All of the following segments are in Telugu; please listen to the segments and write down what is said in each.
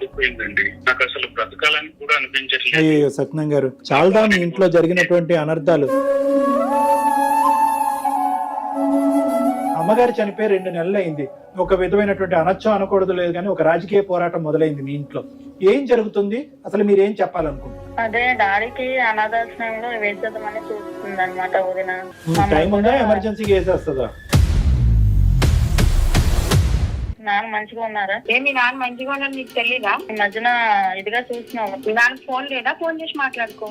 పడిపోయిందండి. నాకు అసలు బ్రతకాలని కూడా అనిపించట్లేదు. అయ్యో సత్యనారాయణ గారు, చాలా మీ ఇంట్లో జరిగినటువంటి అనర్థాలు. అమ్మగారు చనిపోయి 2 నెలలు అయింది. ఒక విధమైనటువంటి అనొచ్చో అనకూడదు లేదు కానీ ఒక రాజకీయ పోరాటం మొదలైంది మీ ఇంట్లో. ఏం జరుగుతుంది అసలు, మీరేం చెప్పాలనుకుంటున్నారు? అదే డాడీకి అనాథాశ్రమంలో వేసేద్దామని చూస్తుంది అనమాట వదిన. టైం ఉందా, ఎమర్జెన్సీకి వేసేస్తుందా? నాన్న మంచిగా ఉన్నారా? మీ నాన్న మంచిగా ఉన్నాడు నీకు తెలీదా? ఈ మధ్యన ఇదిగా చూస్తున్నావు. మీ నాన్న ఫోన్ లేదా? ఫోన్ చేసి మాట్లాడుకో.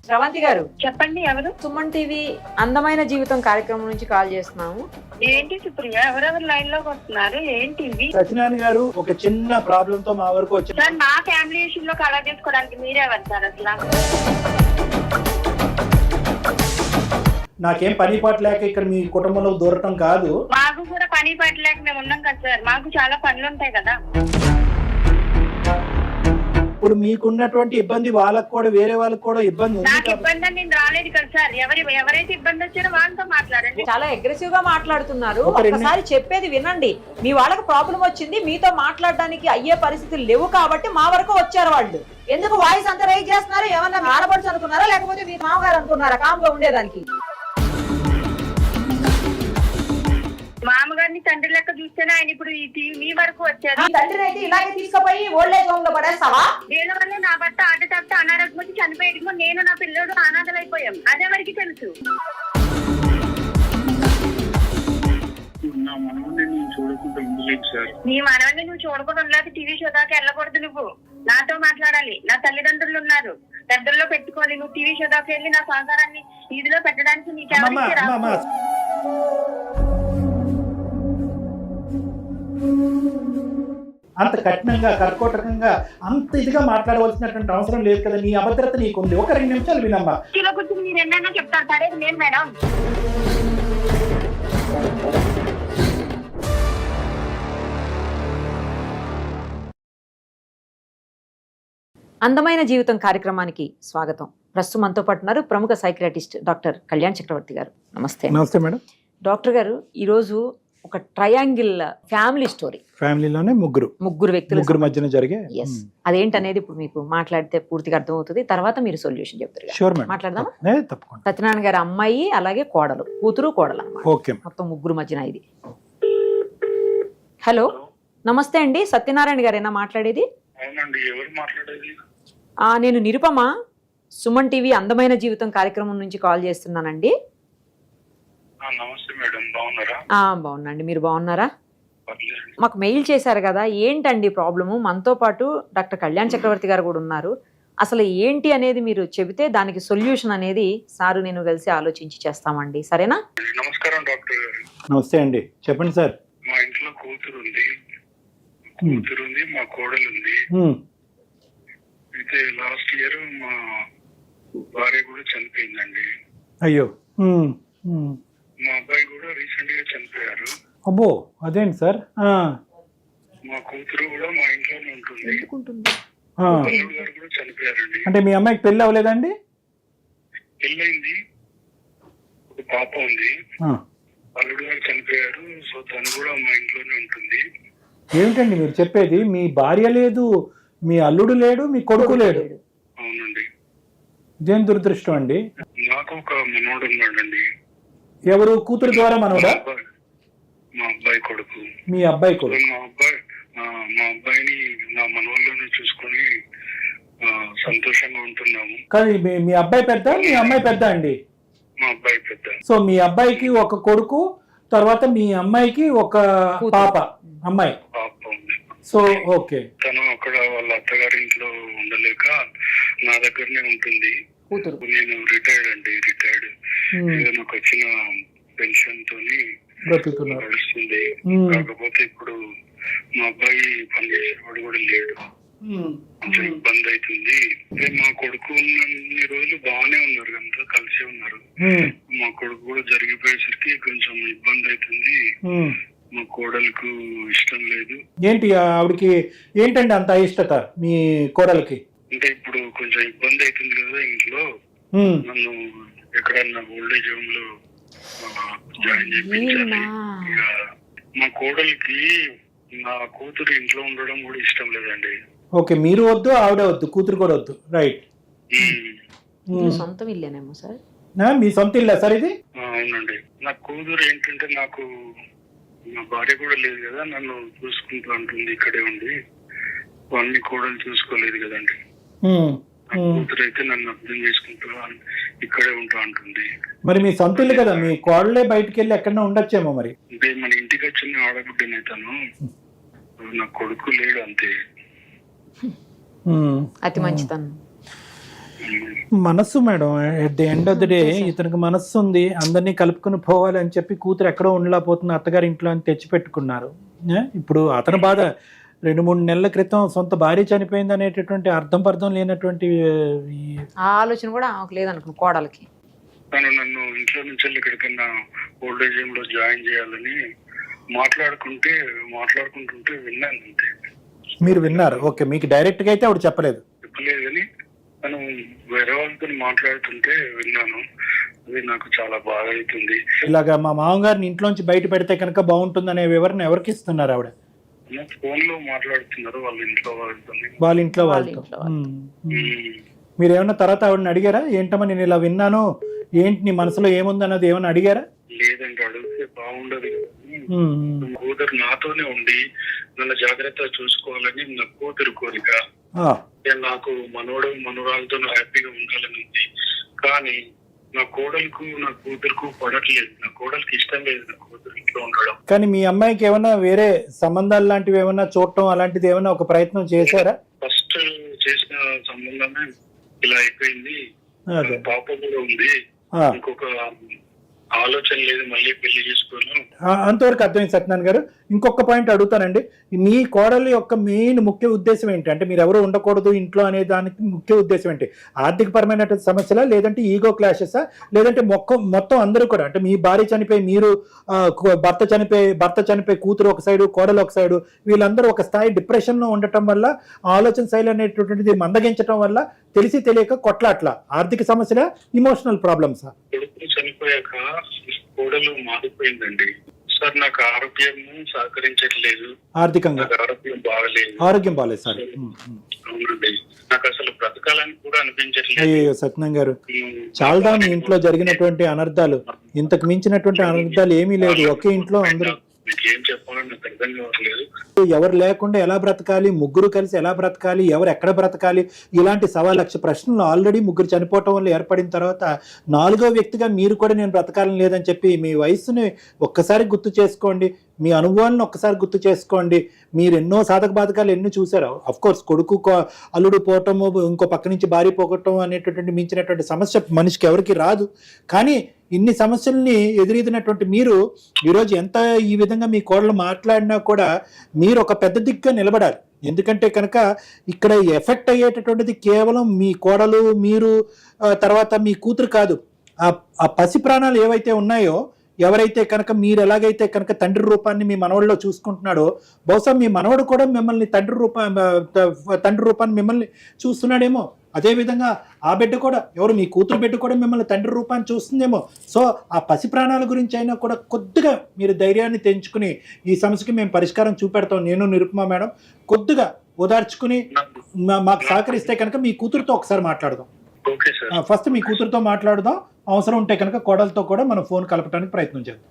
శ్రవంతి గారు చెప్పండి, ఎవరు? సుమన్ టీవీ అందమైన జీవితం కార్యక్రమం నుంచి కాల్ చేస్తున్నాము. ఏంటి సుప్రియ, ఎవరెవరు లైన్ లోకి వస్తున్నారు? ఏంటి ఇవి? సత్యనారాయణ గారు ఒక చిన్న ప్రాబ్లం తో మా వరకు వచ్చి సార్, మా ఫ్యామిలీ విషయంలో కళ చేసుకోవడానికి మీరెవరు సార్ అసలు? నాకేం పని పాట లేక ఇక్కడ మీ కుటుంబంలో దూరటం కాదు. మాకు కూడా పని పట్టలేక మేము ఉన్నాం కదా సార్. మాకు చాలా పనులు ఉంటాయి కదా. ఇప్పుడు మీకున్నటువంటి ఇబ్బంది వాళ్ళకు కూడా, వేరే వాళ్ళకి కూడా ఇబ్బంది ఉంది. నాకు ఇబ్బంది అని నేను రాలేదు కదా సార్. ఎవరైతే ఇబ్బంది వచ్చారో వాళ్ళతో మాట్లాడండి. చాలా అగ్రెసివ్ గా మాట్లాడుతున్నారు. ఒకసారి చెప్పేది వినండి. మీ వాళ్ళకి ప్రాబ్లం వచ్చింది, మీతో మాట్లాడడానికి అయ్యే పరిస్థితులు లేవు కాబట్టి మా వరకు వచ్చారు వాళ్ళు. ఎందుకు వాయిస్ అంత రైజ్ చేస్తున్నారు? ఏమన్నా ఆడపడుచు అనుకున్నారా, లేకపోతే మీ మామగారు అనుకున్నారా కామ్ గా ఉండేదానికి? మామగారిని తండ్రి లెక్క చూస్తేనే ఆయన ఇప్పుడు మీ వరకు వచ్చారు. తండ్రిని అయితే ఇలాగే తీసుకుపోయి ఓల్డ్ ఏజ్ హోమ్ లో పడేస్తావా? దీని వల్ల నా భర్త ఆట తప్పితే అనారోగ్యం వచ్చి చనిపోయేటప్పుడు నేను నా పిల్లడు అనాథలైపోయాం. అదెవరికి తెలుసు? నా మనవని నేను చూడకుండా ఉండలేదు సార్. నీ మనవన్ని నువ్వు చూడకుండా ఉండలేదు. టీవీ షో దాకా వెళ్ళకూడదు. నువ్వు నాతో మాట్లాడాలి. నా తల్లిదండ్రులు ఉన్నారు, పెద్దల్లో పెట్టుకోవాలి. నువ్వు టీవీ షో దాకా వెళ్ళి నా సంసారాన్ని వీధిలో పెట్టడానికి నీకెవరికి రాదు. అంత కఠినంగా, కర్కోటకంగా, అంత ఇదిగా మాట్లాడవలసినటువంటి అవసరం లేదు కదా. నీ అభద్రత నీకుంది. ఒక 2 నిమిషాలు వినమ్మా. కిలో కూర్చొని మీరు ఎన్నైనా చెప్తారు. సరే నేను మేడం. అందమైన జీవితం కార్యక్రమానికి స్వాగతం. ప్రస్తుతం మనతో పాటు ఉన్నారు ప్రముఖ సైకియాట్రిస్ట్ డాక్టర్ కళ్యాణ్ చక్రవర్తి గారు. నమస్తే. నమస్తే మేడం. డాక్టర్ గారు, ఈరోజు ఒక ట్రయాంగిల్ ఫ్యామిలీ స్టోరీ. ఫ్యామిలీలోనే ముగ్గురు వ్యక్తుల మధ్యన జరిగే అదేంటనేది ఇప్పుడు మీకు మాట్లాడితే పూర్తిగా అర్థమవుతుంది. తర్వాత మీరు సొల్యూషన్ చెప్తారు. Sure madam. మాట్లాడదామా? తప్పకుండా. సత్యనారాయణ గారి అమ్మాయి, అలాగే కోడలు, కూతురు కోడలు అన్నమాట. ఓకే. మొత్తం ముగ్గురు మధ్యన ఇది. హలో, నమస్తే అండి. సత్యనారాయణ గారేనా మాట్లాడేది? అవునండి, ఎవరు మాట్లాడేది? నేను నిరుపమ, సుమన్ టీవీ అందమైన జీవితం కార్యక్రమం నుంచి కాల్ చేస్తున్నానండి. నమస్తే మేడం, బాగున్నారా? బాగున్నాండి, మీరు బాగున్నారా? మాకు మెయిల్ చేశారు కదా, ఏంటండి ప్రాబ్లము? మనతో పాటు డాక్టర్ కళ్యాణ్ చక్రవర్తి గారు కూడా ఉన్నారు. అసలు ఏంటి అనేది మీరు చెబితే దానికి సొల్యూషన్ అనేది సారు నేను కలిసి ఆలోచించి చేస్తామండి. సరేనా? నమస్కారం డాక్టర్ గారు. నమస్తే అండి, చెప్పండి సార్. మా ఇంట్లో కూతురు ఉంది, మా కోడలు ఉంది. అయితే లాస్ట్ ఇయర్ మా భార్య కూడా చనిపోయిందండి. అయ్యో. మా అబ్బాయి కూడా రీసెంట్ గా చనిపోయారు. అబ్బో, అదేంటి సార్? మా కూతురు కూడా మా ఇంట్లోనే ఉంటుంది. అల్లుడు గారు కూడా చనిపోయారండి. అంటే మీ అమ్మాయికి పెళ్లి అవ్వలేదండి? పెళ్ళైంది, ఒక పాప ఉంది. అల్లుడు గారు చనిపోయారు. సో తను కూడా మా ఇంట్లోనే ఉంటుంది. ఏమిటండి మీరు చెప్పేది? మీ భార్య లేదు, మీ అల్లుడు లేడు, మీ కొడుకు లేడు? అవునండి. ఇదేం దురదృష్టం అండి. నాకు ఒక మనోడు ఉన్నాడండి. ఎవరు? కూతురు ద్వారా మనోడా? మా అబ్బాయి కొడుకు. మీ అబ్బాయి కొడుకు. మా అబ్బాయిని నా మనోళ్ళని చూసుకొని సంతోషంగా ఉంటున్నాము. కానీ మీ అబ్బాయి పెద్ద, మీ అమ్మాయి పెద్ద అండి? మా అబ్బాయి పెద్ద. సో మీ అబ్బాయికి ఒక కొడుకు, తర్వాత మీ అమ్మాయికి ఒక పాప, అమ్మాయి. పాప ఉంది. So okay. తను అక్కడ వాళ్ళ అత్తగారి ఇంట్లో ఉండలేక నా దగ్గరనే ఉంటుంది. నేను రిటైర్డ్. నాకు వచ్చిన పెన్షన్ తోని నడుస్తుంది. కాకపోతే ఇప్పుడు మా అబ్బాయి పనిచేసేవాడు కూడా లేడు. కొంచెం ఇబ్బంది అవుతుంది. మా కొడుకు ఉన్నన్ని రోజులు బాగానే ఉన్నారు, అంతా కలిసే ఉన్నారు. మా కొడుకు కూడా జరిగిపోయేసరికి కొంచెం ఇబ్బంది అవుతుంది. మా కోడలకు ఇష్టం లేదు. ఏంటి ఆవిడకి ఏంటండి అంత ఇష్టత మీ కోడలకి? అంటే ఇప్పుడు కొంచెం ఇబ్బంది అవుతుంది కదా ఇంట్లో. నన్ను ఎక్కడన్నా ఓల్డ్ ఏజ్ హోమ్ లో జాయిన్ చేయించాలి. మా కోడలికి నా కూతురు ఇంట్లో ఉండడం కూడా ఇష్టం లేదండి. ఓకే, మీరు వద్దు, ఆవిడ వద్దు, కూతురు కూడా వద్దు, రైట్. ఇల్లు సొంతం ఇల్లేనేమో సార్? మీ సొంత ఇల్లా సార్ ఇది? అవునండి. నా కూతురు ఏంటంటే నాకు నా భార్య కూడా లేదు కదా, నన్ను చూసుకుంటూ అంటుంది ఇక్కడే ఉండి. అన్ని కోడలు చూసుకోలేదు కదండి. నా కూతురు అయితే నన్ను అర్థం చేసుకుంటూ ఇక్కడే ఉంటా అంటుంది. మరి మీ సొంత ఇల్లు కదా, మీ కోడలే బయటికి వెళ్ళి ఎక్కడన్నా ఉండొచ్చేమో మరి. అంటే మన ఇంటికి వచ్చిన ఆడబిడ్డనైతాను, నా కొడుకు లేడు అంతే. అతి మంచితనం. మనస్సు madam, at the end of the day ఇతనికి మనస్సు ఉంది, అందరినీ కలుపుకొని పోవాలి అని చెప్పి కూతురు ఎక్కడో ఉండలేకపోతుంది అత్తగారి ఇంట్లో అని తెచ్చిపెట్టుకున్నారు. ఇప్పుడు అతని బాధ 2-3 నెలల క్రితం సొంత భార్య చనిపోయింది అనేటటువంటి అర్థం పర్థం లేనటువంటి ఆలోచన కూడా ఆమెకు లేదనుకున్న కోడలకి. తను నన్ను ఇంట్లో నుంచి ఎక్కడికన్నా ఓల్డ్ ఏజ్ హోమ్ లో జాయిన్ చేయాలని మాట్లాడుకుంటుంటే విన్నాను అంతే. మీరు విన్నారు? ఓకే, మీకు డైరెక్ట్ గా అయితే ఆవిడ చెప్పలేదు? చెప్పలేదు, కానీ తను వేరే వాళ్ళతో మాట్లాడుతుంటే విన్నాను. అది నాకు చాలా బాధ అవుతుంది. ఇలాగా మా మామగారిని ఇంట్లోంచి బయట పెడితే కనుక బాగుంటుంది అనే వివరణ ఎవరికి ఇస్తున్నారు ఆవిడ? ఫోన్ లో మాట్లాడుతున్నారు వాళ్ళ ఇంట్లో వాళ్ళతో. మీరు ఏమన్నా తర్వాత ఆవిడని అడిగారా? ఏంటమ్మా నేను ఇలా విన్నాను, ఏంటి నీ మనసులో ఏముంది అన్నది ఏమన్నా అడిగారా? లేదంటే అడిగితే బాగుండదు. కూతురు నాతోనే ఉండి నన్ను జాగ్రత్తగా చూసుకోవాలని నా కూతురు కోరిక. నాకు మనవరాలతో హ్యాపీగా ఉండాలని ఉంది. కానీ నా కోడలకు నా కూతురుకు పడట్లేదు. నా కోడలికి ఇష్టం లేదు నా కూతురు ఇంట్లో ఉండడం. కానీ మీ అమ్మాయికి ఏమన్నా వేరే సంబంధాలు లాంటివి ఏమన్నా చూడటం అలాంటిది ఏమన్నా ఒక ప్రయత్నం చేశారా? ఫస్ట్ చేసిన సంబంధమే ఇలా అయిపోయింది. పాప కూడా ఉంది, ఇంకొక ఆలోచన లేదు మళ్ళీ పెళ్లి చేసుకోను. అంతవరకు అర్థమైంది సత్యనారాయణ గారు. ఇంకొక పాయింట్ అడుగుతానండి, మీ కోడలి యొక్క మెయిన్ ముఖ్య ఉద్దేశం ఏంటి? అంటే మీరు ఎవరు ఉండకూడదు ఇంట్లో అనే దానికి ముఖ్య ఉద్దేశం ఏంటి? ఆర్థిక పరమైన సమస్యలా, లేదంటే ఈగో క్లాషెసా, లేదంటే మొత్తం అందరూ కూడా, అంటే మీ భార్య చనిపోయి మీరు భర్త చనిపోయి కూతురు ఒక సైడు, కోడలు ఒక సైడు, వీళ్ళందరూ ఒక స్థాయి డిప్రెషన్ లో ఉండటం వల్ల, ఆలోచన శైలి అనేటువంటిది మందగించడం వల్ల, తెలిసి తెలియక కొట్లాట్ల ఆర్థిక సమస్యలా, ఇమోషనల్ ప్రాబ్లమ్సా? చనిపోయాక కోడలు మారిపోయిందండి సార్. నాకు ఆరోగ్యం సహకరించట్లేదు, ఆర్థికంగా ఆరోగ్యం బాగాలేదు సార్. అవునండి, నాకు అసలు బ్రతకాలని కూడా అనిపించట్లేదు. అయ్యో సత్యనారాయణ గారు, చాలా మీ ఇంట్లో జరిగినటువంటి అనర్థాలు, ఇంతకు మించినటువంటి అనర్థాలు ఏమీ లేదు. ఒకే ఇంట్లో అందరూ ఏం చెప్పాలని నాకు అర్థం కావట్లేదు. ఎవరు లేకుండా ఎలా బ్రతకాలి, ముగ్గురు కలిసి ఎలా బ్రతకాలి, ఎవరు ఎక్కడ బ్రతకాలి, ఇలాంటి 1,00,000 ప్రశ్నలు ఆల్రెడీ ముగ్గురు చనిపోవటం వల్ల ఏర్పడిన తర్వాత 4వ వ్యక్తిగా మీరు కూడా నేను బ్రతకాలని లేదని చెప్పి మీ వయసుని ఒక్కసారి గుర్తు చేసుకోండి, మీ అనుభవాలను ఒక్కసారి గుర్తు చేసుకోండి. మీరు ఎన్నో సాధక బాధకాలు ఎన్నో చూసారు. అఫ్కోర్స్ కొడుకు అల్లుడు పోవటము, ఇంకో పక్క నుంచి భార్య పోగొట్టడం అనేటటువంటి మించినటువంటి సమస్య మనిషికి ఎవరికి రాదు. కానీ ఇన్ని సమస్యల్ని ఎదురీదినటువంటి మీరు ఈరోజు ఎంత ఈ విధంగా మీ కోడలు మాట్లాడినా కూడా మీరు ఒక పెద్ద దిగ్గా నిలబడాలి. ఎందుకంటే కనుక ఇక్కడ ఎఫెక్ట్ అయ్యేటటువంటిది కేవలం మీ కోడలు, మీరు, తర్వాత మీ కూతురు కాదు. ఆ పసి ప్రాణాలు ఏవైతే ఉన్నాయో, ఎవరైతే కనుక మీరు ఎలాగైతే కనుక తండ్రి రూపాన్ని మీ మనవడిలో చూసుకుంటున్నాడో, బహుశా మీ మనవడు కూడా మిమ్మల్ని తండ్రి రూపాన్ని మిమ్మల్ని చూస్తున్నాడేమో. అదేవిధంగా ఆ బిడ్డ కూడా, ఎవరు మీ కూతురు బిడ్డ కూడా మిమ్మల్ని తండ్రి రూపాన్ని చూస్తుందేమో. సో ఆ పసి ప్రాణాల గురించి అయినా కూడా కొద్దిగా మీరు ధైర్యాన్ని తెంచుకుని ఈ సమస్యకి మేము పరిష్కారం చూపెడతాం, నేను నిరుపమ మేడం, కొద్దిగా ఓదార్చుకుని మాకు సహకరిస్తే కనుక మీ కూతురుతో ఒకసారి మాట్లాడదాం. ఫస్ట్ మీ కూతురుతో మాట్లాడదాం, అవసరం ఉంటే కనుక కోడలతో కూడా మనం ఫోన్ కలపడానికి ప్రయత్నం చేద్దాం.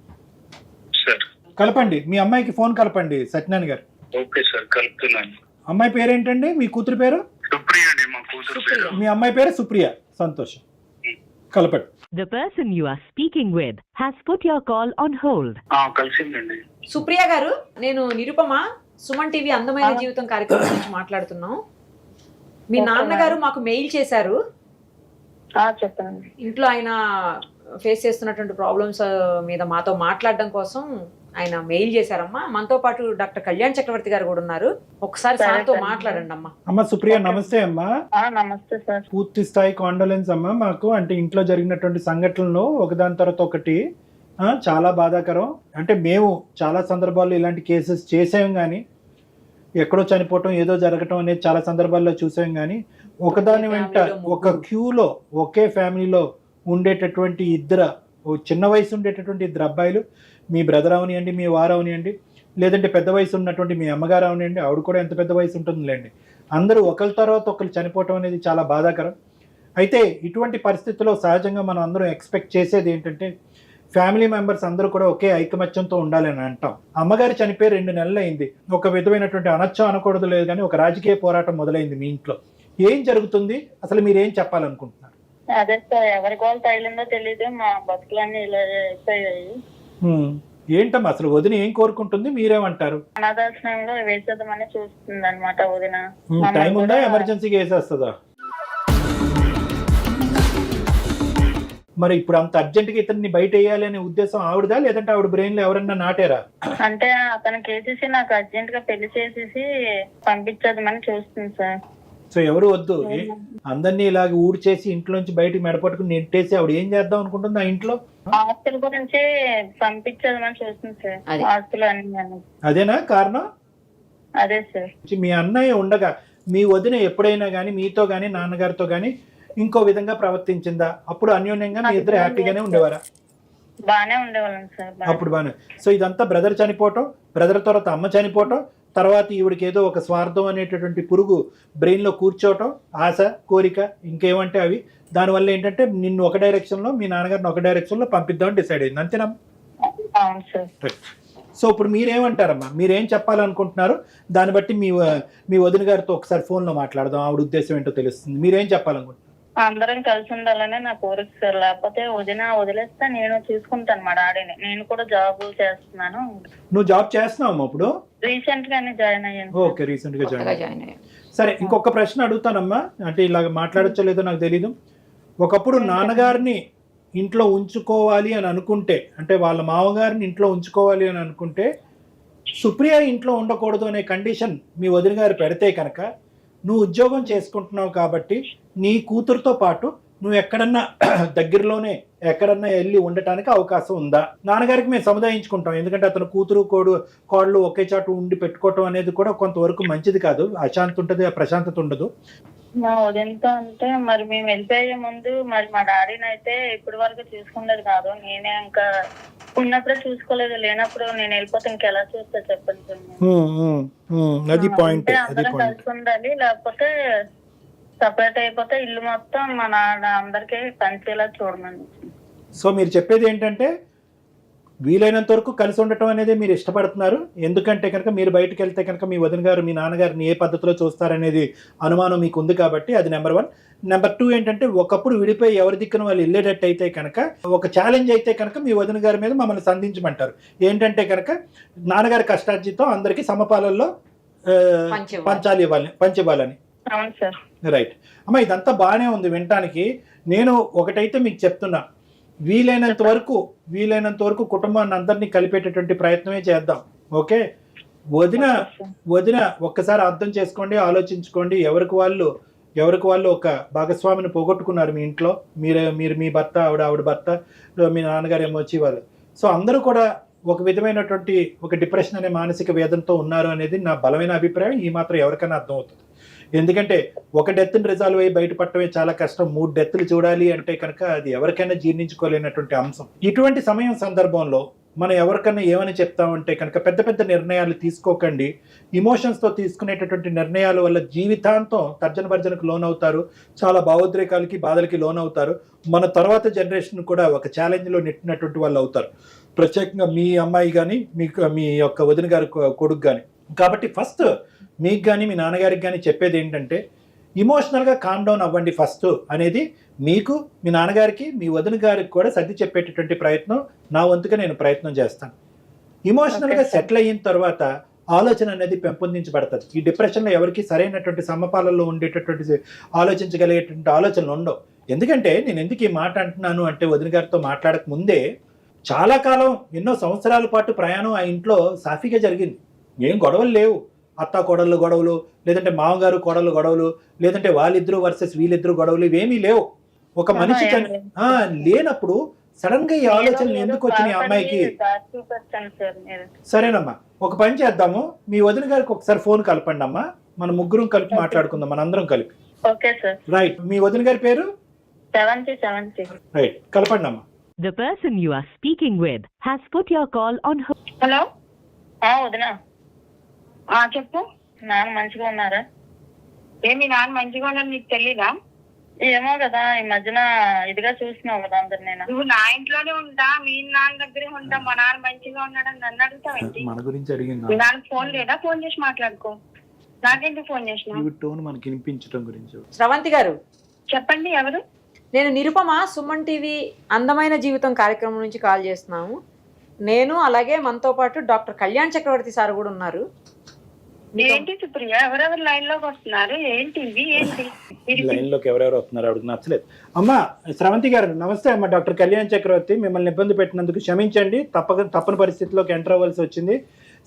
కలపండి, మీ అమ్మాయికి ఫోన్ కలపండి సత్యనారాయణ గారు. ఓకే సార్, కలుపుతున్నాను. అమ్మాయి పేరేంటండి? మీ కూతురు పేరు? సుప్రియ అండి, మా కూతురు పేరు. మీ అమ్మాయి పేరు సుప్రియ. సంతోషం, కలపండి. The person you are speaking with has put your call on hold. కలిసిందండి. Supriya గారు, నేను నిరుపమ, సుమన్ టీవీ అందమైన జీవితం కార్యక్రమం నుంచి మాట్లాడుతున్నాం. మీ నాన్నగారు మాకు మెయిల్ చేశారు. చెప్పండి. ఇంట్లో ఆయన ఫేస్ చేస్తున్నటువంటి ప్రాబ్లమ్స్ మీద మాతో మాట్లాడడం కోసం ఆయన మెయిల్ చేశారమ్మా. మనతో పాటు డాక్టర్ కళ్యాణ్ చక్రవర్తి గారు కూడా ఉన్నారు. ఒకసారి సార్తో మాట్లాడండి అమ్మా. అమ్మ సుప్రియ, నమస్తే అమ్మా. నమస్తే సార్. పూర్తి స్థాయి కాండోలెన్స్ అమ్మా. మాకు అంటే ఇంట్లో జరిగినటువంటి సంఘటనలు ఒకదాని తర్వాత ఒకటి చాలా బాధాకరం. అంటే మేము చాలా సందర్భాల్లో ఇలాంటి కేసెస్ చేసాం, కానీ ఎక్కడో చనిపోవటం, ఏదో జరగటం అనేది చాలా సందర్భాల్లో చూసాం. కానీ ఒకదాని వెంట ఒక క్యూలో ఒకే ఫ్యామిలీలో ఉండేటటువంటి చిన్న వయసు ఉండేటటువంటి 2 అబ్బాయిలు, మీ బ్రదర్ అవనియండి, మీ వారు అవనియండి, లేదంటే పెద్ద వయసు ఉన్నటువంటి మీ అమ్మగారు అవనండి, ఆవిడ కూడా ఎంత పెద్ద వయసు ఉంటుందిలేండి. అందరూ ఒకరి తర్వాత ఒకరు చనిపోవటం అనేది చాలా బాధాకరం. అయితే ఇటువంటి పరిస్థితుల్లో సహజంగా మనం అందరం ఎక్స్పెక్ట్ చేసేది ఏంటంటే ఫ్యామిలీ మెంబర్స్ అందరూ కూడా ఒకే ఐకమత్యంతో ఉండాలని అంటాం. అమ్మగారు చనిపోయి 2 నెలలు అయింది. ఒక విధమైనటువంటి అనొచ్చో అనకూడదు లేదు కానీ ఒక రాజకీయ పోరాటం మొదలైంది మీ ఇంట్లో. ఏం జరుగుతుంది, అసలు మీరు ఏం చెప్పాలనుకుంటున్నారు? అదే సార్, ఎవరికి వాళ్ళు తగిలిందో తెలియదు, మా బతుకులన్నీ ఇలా అయిపోయాయి. ఏంటమ్మా అసలు వదిన ఏం కోరుకుంటుంది, మీరేమంటారు? అనాథాశ్రమంలో వేసేద్దామని చూస్తుంది అనమాట వదిన. టైం ఉందా, ఎమర్జెన్సీకి వేసేస్తుందా? మరి ఇప్పుడు అంత అర్జెంట్ గా ఇతన్ని బయట వేయాలి అనే ఉద్దేశం ఆవిడదా, లేదంటే ఆవిడ బ్రెయిన్ లో ఎవరన్నా నాటారా? అంటే అతనికి వేసేసి నాకు అర్జెంట్ గా పెళ్లి చేసేసి పంపించేద్దామని చూస్తుంది సార్. సో ఎవరు వద్దు, అందరినీ ఇలాగ ఊడ్చేసి ఇంట్లోంచి బయటకు మెడపట్టుకుని నెట్టేసి ఆవిడ ఏం చేద్దాం అనుకుంటుంది ఆ ఇంట్లో? ఆస్తుల గురించి పంపించేద్దామని చూస్తుంది సార్. ఆస్తులు అన్ని. అదేనా కారణం? అదే సార్. మీ అన్నయ్య ఉండగా మీ వదిన ఎప్పుడైనా గానీ మీతో గానీ నాన్నగారితో గానీ ఇంకో విధంగా ప్రవర్తించిందా? అప్పుడు అన్యోన్యంగా మీ ఇద్దరు హ్యాపీగానే ఉండేవారా? బానే ఉండేవాళ్ళం సార్. అప్పుడు బానే. సో ఇదంతా బ్రదర్ చనిపోవటం, బ్రదర్ తర్వాత అమ్మ చనిపోవటం, తర్వాత ఈవిడికి ఏదో ఒక స్వార్థం అనేటటువంటి పురుగు బ్రెయిన్ లో కూర్చోవటం, ఆశ, కోరిక, ఇంకేమంటే అవి. దానివల్ల ఏంటంటే నిన్ను ఒక డైరెక్షన్ లో, మీ నాన్నగారిని ఒక డైరెక్షన్ లో పంపిద్దామని డిసైడ్ అయింది, అంతేనా? అవును సార్. సో ఇప్పుడు మీరేమంటారమ్మా, మీరేం చెప్పాలనుకుంటున్నారు? దాన్ని బట్టి మీ వదిన గారితో ఒకసారి ఫోన్ లో మాట్లాడదాం, ఆవిడ ఉద్దేశం ఏంటో తెలుస్తుంది. మీరేం చెప్పాలనుకుంటున్నారు? అందరం కలిసి ఉండాలనే నా కోరిక సార్. లేకపోతే వదిలేస్తే నేను చూసుకుంటాను మా డాడీని. నేను కూడా జాబ్ చేస్తున్నాను. నువ్వు జాబ్ చేస్తున్నావు ఇప్పుడు? రీసెంట్ గానే జాయిన్ అయ్యాను. ఓకే, రీసెంట్ గా జాయిన్ అయ్యాను. సరే, ఇంకొక ప్రశ్న అడుగుతానమ్మా, అంటే ఇలాగ మాట్లాడచ్చో లేదో నాకు తెలీదు. ఒకప్పుడు నాన్నగారిని ఇంట్లో ఉంచుకోవాలి అని అనుకుంటే, అంటే వాళ్ళ మామగారిని ఇంట్లో ఉంచుకోవాలి అని అనుకుంటే సుప్రియ ఇంట్లో ఉండకూడదు అనే కండిషన్ మీ వదిన గారు పెడితే కనుక, నువ్వు ఉద్యోగం చేసుకుంటున్నావు కాబట్టి నీ కూతురుతో పాటు నువ్వు ఎక్కడన్నా దగ్గరలోనే ఎక్కడన్నా వెళ్ళి ఉండటానికి అవకాశం ఉందా? నాన్నగారికి మేము సముదాయించుకుంటాం, ఎందుకంటే అతను కూతురు కోడలు ఒకే చాటు ఉండి పెట్టుకోవటం అనేది కూడా కొంతవరకు మంచిది కాదు. అశాంతి ఉంటుంది, ప్రశాంతత ఉండదు. మా వదినతో అంటే మరి మేము వెళ్ళిపోయే ముందు మరి మా డాడీని అయితే ఇప్పటి వరకు చూసుకునేది కాదు. నేనే ఇంకా ఉన్నప్పుడే చూసుకోలేదు, లేనప్పుడు నేను వెళ్ళిపోతే ఇంకెలా చూస్తా చెప్పండి సార్. అది పాయింట్. అందరం కలిసి ఉండాలి, లేకపోతే సపరేట్ అయిపోతే ఇల్లు మొత్తం మా నాన్న అందరికీ పంచేలా చూడమని. సో మీరు చెప్పేది ఏంటంటే వీలైనంత వరకు కలిసి ఉండటం అనేది మీరు ఇష్టపడుతున్నారు, ఎందుకంటే కనుక మీరు బయటకు వెళ్తే కనుక మీ వదిన గారు మీ నాన్నగారిని ఏ పద్ధతిలో చూస్తారనేది అనుమానం మీకు ఉంది కాబట్టి అది నెంబర్ 1. నెంబర్ 2 ఏంటంటే ఒకప్పుడు విడిపోయి ఎవరి దిక్కున వాళ్ళు వెళ్ళేటట్టు అయితే కనుక ఒక ఛాలెంజ్ అయితే కనుక మీ వదిన గారి మీద మమ్మల్ని సంధించమంటారు. ఏంటంటే కనుక నాన్నగారి కష్టార్జితం అందరికీ సమపాలల్లో పంచివ్వాలని. అవును సార్. రైట్ అమ్మ, ఇదంతా బాగానే ఉంది వినటానికి. నేను ఒకటైతే మీకు చెప్తున్నా, వీలైనంత వరకు కుటుంబాన్ని అందరినీ కలిపేటటువంటి ప్రయత్నమే చేద్దాం. ఓకే, వదిన ఒక్కసారి అర్థం చేసుకోండి, ఆలోచించుకోండి. ఎవరికి వాళ్ళు ఒక భాగస్వామిని పోగొట్టుకున్నారు మీ ఇంట్లో. మీరు మీ భర్త, ఆవిడ భర్త, మీ నాన్నగారు ఏమో వచ్చి వాళ్ళు. సో అందరూ కూడా ఒక విధమైనటువంటి ఒక డిప్రెషన్ అనే మానసిక వేదనతో ఉన్నారు అనేది నా బలమైన అభిప్రాయం. ఈ మాత్రం ఎవరికైనా అర్థం అవుతుంది. ఎందుకంటే ఒక డెత్ని రిజాల్వ్ అయ్యి బయటపడటమే చాలా కష్టం. 3 డెత్లు చూడాలి అంటే కనుక అది ఎవరికైనా జీర్ణించుకోలేనటువంటి అంశం. ఇటువంటి సందర్భంలో మనం ఎవరికైనా ఏమని చెప్తామంటే కనుక పెద్ద పెద్ద నిర్ణయాలు తీసుకోకండి. ఇమోషన్స్తో తీసుకునేటటువంటి నిర్ణయాల వల్ల జీవితాంతం తర్జన భర్జనకు లోనవుతారు, చాలా భావోద్రేకాలకి బాధలకి లోనవుతారు. మన తర్వాత జనరేషన్ కూడా ఒక ఛాలెంజ్లో నెట్టినటువంటి వాళ్ళు అవుతారు, ప్రత్యేకంగా మీ అమ్మాయి కానీ మీ యొక్క వదిన గారి కొడుకు కానీ. కాబట్టి ఫస్ట్ మీకు కానీ మీ నాన్నగారికి కానీ చెప్పేది ఏంటంటే ఇమోషనల్గా కామ్ డౌన్ అవ్వండి ఫస్ట్ అనేది మీకు, మీ నాన్నగారికి, మీ వదిన గారికి కూడా సర్ది చెప్పేటటువంటి ప్రయత్నం నా వంతుగా నేను ప్రయత్నం చేస్తాను. ఇమోషనల్గా సెటిల్ అయిన తర్వాత ఆలోచన అనేది పెంపొందించబడుతుంది. ఈ డిప్రెషన్లో ఎవరికి సరైనటువంటి సమపాలల్లో ఉండేటటువంటి ఆలోచించగలిగేటువంటి ఆలోచనలు ఉండవు. ఎందుకంటే నేను ఎందుకు ఈ మాట అంటున్నాను అంటే, వదిన గారితో మాట్లాడక ముందే చాలా కాలం, ఎన్నో సంవత్సరాల పాటు ప్రయాణం ఆ ఇంట్లో సాఫీగా జరిగింది. ఏం గొడవలు లేవు, అత్త కోడళ్ళు గొడవలు, లేదంటే మామగారు కోడళ్ళు గొడవలు, లేదంటే వాళ్ళిద్దరూ వర్సెస్ వీళ్ళిద్దరు గొడవలు, ఇవేమీ లేవు. ఒక మనిషి లేనప్పుడు సడన్ గా ఈ ఆలోచనలు ఎందుకు వచ్చినాయి అమ్మాయికి? సరేనమ్మా, ఒక పని చేద్దాము, మీ వదిన గారికి ఒకసారి ఫోన్ కలపండి అమ్మా, మన ముగ్గురం కలిపి మాట్లాడుకుందాం, మనందరం కలిపి. రైట్, మీ వదిన గారి పేరు? రైట్, కలపండి అమ్మా. The person you are speaking with has put your call on hold. Hello వదినా చెప్పు. నాన్న మంచిగా ఉన్నారా? మీ నాన్న మంచిగా ఉన్నాడు నీకు తెలీదా? ఏమో కదా, ఈ మధ్యన ఇదిగా చూసినావు కదా అందరు. నేను నువ్వు నా ఇంట్లోనే ఉంటా, మీ నాన్న దగ్గరే ఉంటా. మా నాన్న మంచిగా ఉన్నాడని నన్ను అడుగుతావేంటి? మన గురించి అడిగింది. మీ నాన్న ఫోన్ లేదా? ఫోన్ చేసి మాట్లాడుకో. నాకెందుకు ఫోన్ చేసిన? టోన్ మనకి వినిపించడం గురించి. స్రవంతి గారు చెప్పండి, ఎవరు? నేను నిరుపమ, సుమన్ టీవీ అందమైన జీవితం కార్యక్రమం నుంచి కాల్ చేస్తున్నాము. నేను అలాగే మనతో పాటు డాక్టర్ కళ్యాణ్ చక్రవర్తి సార్ కూడా ఉన్నారు. ఏంటి సుప్రియ, ఎవరెవరు లైన్ లోకి వస్తున్నారు? ఏంటి ఇవి? ఏంటి లైన్ లోకి ఎవరెవరు వస్తున్నారు అడుగు నచ్చలేదు. అమ్మా స్రవంతి గారు నమస్తే అమ్మా. డాక్టర్ కళ్యాణ్ చక్రవర్తి, మిమ్మల్ని ఇబ్బంది పెట్టినందుకు క్షమించండి. తప్పని పరిస్థితిలోకి ఎంటర్ అవ్వాల్సి వచ్చింది.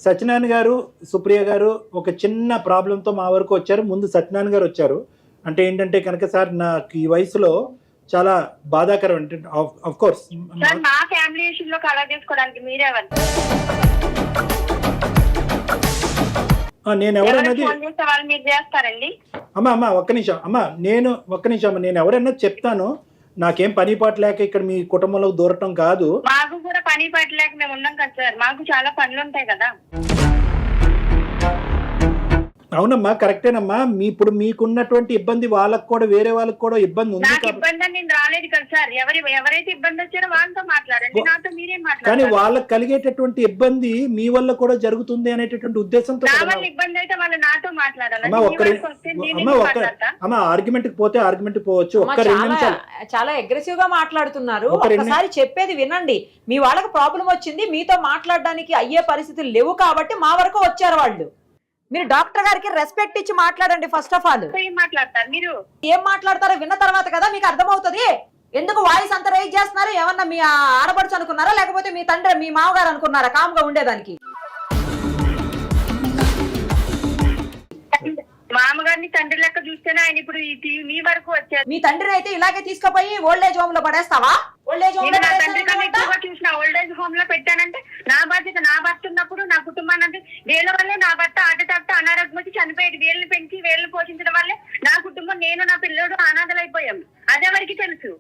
సత్యనారాయణ గారు, సుప్రియ గారు ఒక చిన్న ప్రాబ్లంతో మా వరకు వచ్చారు. ముందు సత్యనారాయణ గారు వచ్చారు. అంటే ఏంటంటే కనుక సార్, నాకు ఈ వయసులో చాలా బాధాకరం. అంటే ఆఫ్ కోర్స్ మా ఫ్యామిలీ ఇష్యూలో కలర్ చేసుకోవడానికి మీరేవారు? నేను ఎవరన్నది వాళ్ళు మీరు చేస్తారండి. అమ్మా ఒక్క నిమిషం అమ్మా, నేను ఎవరన్నా చెప్తాను. నాకేం పని పాట లేక ఇక్కడ మీ కుటుంబంలో దూరటం కాదు. మాకు కూడా పని పాట లేక మేము ఉన్నాం కదా సార్, మాకు చాలా పనులు ఉంటాయి కదా. అవునమ్మా, కరెక్టేనమ్మా. ఇప్పుడు మీకున్నటువంటి ఇబ్బంది వాళ్ళకు కూడా, వేరే వాళ్ళకి కూడా ఇబ్బంది ఉంది. నాకు ఇబ్బంది అని నేను రాలేదు కదా సార్. ఎవరైతే ఇబ్బంది వచ్చారో వాళ్ళతో మాట్లాడండి, నాతో మీరేం మాట్లాడారు? కానీ వాళ్ళకి కలిగేటటువంటి ఇబ్బంది మీ వల్ల కూడా జరుగుతుంది అనేటటువంటి ఉద్దేశంతో. నా వల్ల ఇబ్బంది అయితే వాళ్ళు నాతో మాట్లాడాలి. అమ్మా ఆర్గ్యుమెంట్ కి పోతే ఆర్గ్యుమెంట్ పోవచ్చు. ఒక్క 2 నిమిషాలు. చాలా అగ్రెసివ్ గా మాట్లాడుతున్నారు. ఒకసారి చెప్పేది వినండి. మీ వాళ్ళకి ప్రాబ్లం వచ్చింది, మీతో మాట్లాడడానికి అయ్యే పరిస్థితులు లేవు కాబట్టి మా వరకు వచ్చారు వాళ్ళు. మీరు డాక్టర్ గారికి రెస్పెక్ట్ ఇచ్చి మాట్లాడండి. ఫస్ట్ ఆఫ్ ఆల్ మాట్లాడతారు, మీరు ఏం మాట్లాడతారో విన్న తర్వాత కదా మీకు అర్థమవుతుంది. ఎందుకు వాయిస్ అంత రైజ్ చేస్తున్నారు? ఏమన్నా మీ ఆడపడుచు అనుకున్నారా, లేకపోతే మీ తండ్రి, మీ మామగారు అనుకున్నారా కామ్ గా ఉండేదానికి? మామగారిని తండ్రి లెక్క చూస్తేనే ఆయన ఇప్పుడు మీ వరకు వచ్చారు. మీ తండ్రిని అయితే ఇలాగే తీసుకుపోయి ఓల్డ్ ఏజ్ హోమ్ లో పడేస్తావా? ఓల్డ్ ఏజ్ హోమ్ లో తండ్రి కన్నా ఎక్కువగా చూసిన ఓల్డ్ ఏజ్ హోమ్ లో పెట్టానంటే నా బాధ్యత. నా భర్త ఉన్నప్పుడు నా కుటుంబాన్ని, అంటే వీళ్ళ వల్లే నా భర్త ఆటతో అనారోగ్యం వచ్చి చనిపోయేది. వీళ్ళని పెంచి వీళ్ళని పోషించడం వల్లే నా కుటుంబం, నేను నా పిల్లడు అనాథలైపోయాం. అదెవరికి తెలుసు?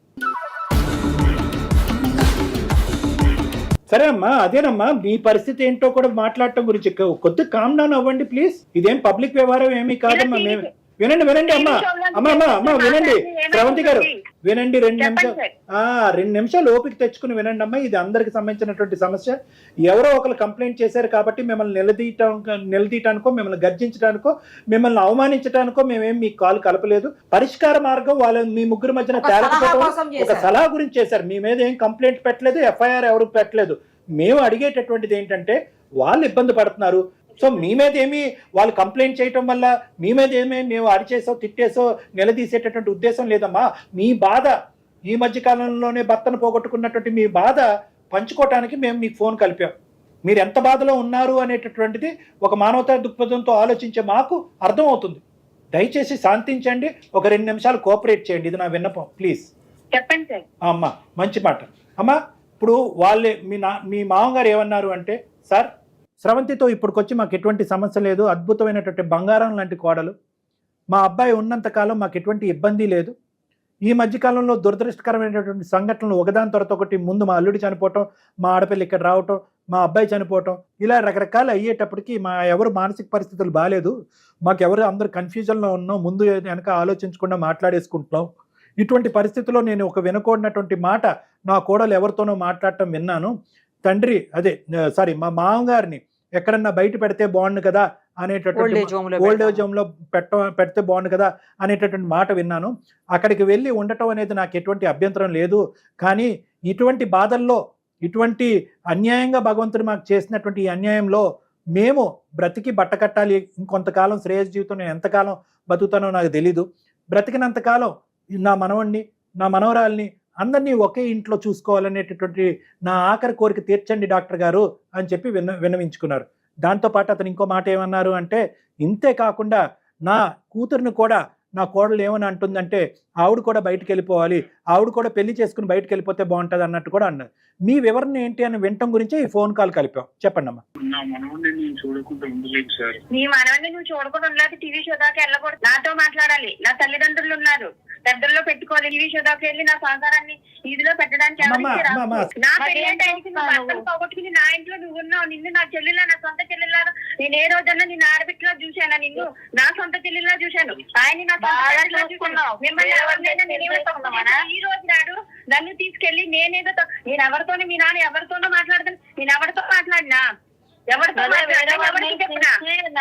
సరే అమ్మా, అదేనమ్మా మీ పరిస్థితి ఏంటో కూడా మాట్లాడటం గురించి కొద్దిగా కామ్ డౌన్ అవ్వండి ప్లీజ్. ఇదేం పబ్లిక్ వ్యవహారం ఏమీ కాదమ్మా. మేము వినండి అమ్మా వినండి. స్రవంతి గారు వినండి, 2 నిమిషాలు ఓపిక తెచ్చుకుని వినండి అమ్మా. ఇది అందరికి సంబంధించినటువంటి సమస్య. ఎవరో ఒకరు కంప్లైంట్ చేశారు కాబట్టి మిమ్మల్ని నిలదీయటానికో, మిమ్మల్ని గర్జించడానికో, మిమ్మల్ని అవమానించడానికో మేమేం మీకు కాలు కలపలేదు. పరిష్కార మార్గం వాళ్ళ మీ ముగ్గురు మధ్యన తేలకపోవడం ఒక సలహా గురించి చేశారు. మీ మీద ఏం కంప్లైంట్ పెట్టలేదు, ఎఫ్ఐఆర్ ఎవరు పెట్టలేదు. మేము అడిగేటటువంటిది ఏంటంటే, వాళ్ళు ఇబ్బంది పడుతున్నారు. సో మీ మీద ఏమి వాళ్ళు కంప్లైంట్ చేయటం వల్ల మీ మీద ఏమీ మేము అరిచేసో తిట్టేసో నిలదీసేటటువంటి ఉద్దేశం లేదమ్మా. మీ బాధ, ఈ మధ్య కాలంలోనే భర్తను పోగొట్టుకున్నటువంటి మీ బాధ పంచుకోవటానికి మేము మీకు ఫోన్ కలిపాం. మీరు ఎంత బాధలో ఉన్నారు అనేటటువంటిది ఒక మానవతా దృక్పథంతో ఆలోచించే మాకు అర్థమవుతుంది. దయచేసి శాంతించండి, ఒక 2 నిమిషాలు కోఆపరేట్ చేయండి. ఇది నా విన్నపం ప్లీజ్. చెప్పండి సార్. అమ్మా మంచి మాట అమ్మా. ఇప్పుడు వాళ్ళే మీ మామగారు ఏమన్నారు అంటే, సార్ స్రవంతితో ఇప్పటికొచ్చి మాకు ఎటువంటి సమస్య లేదు, అద్భుతమైనటువంటి బంగారం లాంటి కోడలు, మా అబ్బాయి ఉన్నంతకాలం మాకు ఎటువంటి ఇబ్బంది లేదు. ఈ మధ్యకాలంలో దురదృష్టకరమైనటువంటి సంఘటనలు ఒకదాని తర్వాత ఒకటి, ముందు మా అల్లుడి చనిపోవటం, మా ఆడపిల్ల ఇక్కడ రావటం, మా అబ్బాయి చనిపోవటం, ఇలా రకరకాలు అయ్యేటప్పటికి మా ఎవరు మానసిక పరిస్థితులు బాగాలేదు, మాకెవరు అందరూ కన్ఫ్యూజన్లో ఉన్నాం, ముందు వెనక ఆలోచించకుండా మాట్లాడేసుకుంటున్నాం. ఇటువంటి పరిస్థితుల్లో నేను ఒక వినకూడనటువంటి మాట నా కోడలు ఎవరితోనో మాట్లాడటం విన్నాను. తండ్రి మా మామగారిని ఎక్కడన్నా బయట పెడితే బాగుండు కదా అనేటటువంటి, ఓల్డ్ ఏజ్ హోమ్ లో పెడితే బాగుండు కదా అనేటటువంటి మాట విన్నాను. అక్కడికి వెళ్ళి ఉండటం అనేది నాకు ఎటువంటి అభ్యంతరం లేదు. కానీ ఇటువంటి బాధల్లో, ఇటువంటి అన్యాయంగా భగవంతుడు మాకు చేసినటువంటి ఈ అన్యాయంలో మేము బ్రతికి బట్టకట్టాలి. ఇంకొంతకాలం శ్రేయస్ జీవితం నేను ఎంతకాలం బతుకుతానో నాకు తెలీదు. బ్రతికినంతకాలం నా మనవణ్ణి, నా మనవరాల్ని అందరినీ ఒకే ఇంట్లో చూసుకోవాలనేటటువంటి నా ఆఖరి కోరిక తీర్చండి డాక్టర్ గారు అని చెప్పి విన్నవించుకున్నారు. దాంతోపాటు అతను ఇంకో మాట ఏమన్నారు అంటే, ఇంతే కాకుండా నా కూతురుని కూడా, నా కోడలు ఏమని అంటుందంటే, ఆవిడ కూడా బయటకు వెళ్ళిపోవాలి, ఆవిడ కూడా పెళ్లి చేసుకుని బయటకు వెళ్ళిపోతే బాగుంటుంది అన్నట్టు కూడా అన్నది. మీ వివరణ ఏంటి అని వినటం గురించే ఈ ఫోన్ కాల్ కలిపాం. చెప్పండి అమ్మా. నా మనవడిని నేను చూడకుండా ఉండలేదు సార్. నీ మనవడిని నువ్వు చూడకుండా ఉండలేదు. టీవీ షో దాకా వెళ్ళకూడదు. నాతో మాట్లాడాలి. నా తల్లిదండ్రులు ఉన్నారు, పెద్దల్లో పెట్టుకోవాలి. టీవీ షో దాకా వెళ్ళి నా సంసారాన్ని ఇదిలో పెట్టడానికి నా పెళ్లి టైంకి నువ్వు భర్తను పోగొట్టుకుని నా ఇంట్లో నువ్వు ఉన్నావు. నిన్ను నా చెల్లెలా, నా సొంత చెల్లెలా, నేను ఏ రోజన్నా నిన్ను ఆడబిట్టులా చూశాను, నిన్ను నా సొంత చెల్లెలా చూశాను, ఆయన నా మిమ్మల్ని ఎవరినైనా ఈ రోజు నాడు నన్ను తీసుకెళ్లి నేను ఎవరితోనే మీ నాన్న ఎవరితోనో మాట్లాడతాను. నేను ఎవరితో మాట్లాడినా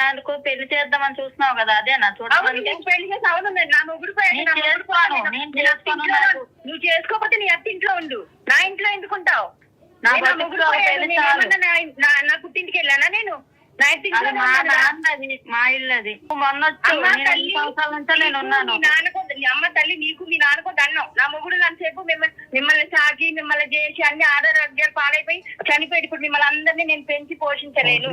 నాకు పెళ్లి చేద్దామని చూస్తున్నావు కదా, అదే నా చూడాలి. పెళ్లి చేసి అవును నా మొగుడు నువ్వు చేసుకోకపోతే నీ అత్త ఇంట్లో ఉండు, నా ఇంట్లో ఎందుకుంటావు? నా పుట్టింటికి వెళ్ళానా నేను? మా ఇల్లు అది మొన్న నేను ఉన్నాను. నీ అమ్మ తల్లి నీకు మీ నాన్నకు దండం. నా మొగుడు నన్ను మిమ్మల్ని సాకి మిమ్మల్ని చేసి అన్ని ఆరోగ్యాలు పాడైపోయి చనిపోయి ఇప్పుడు మిమ్మల్ని అందరినీ నేను పెంచి పోషించలేను.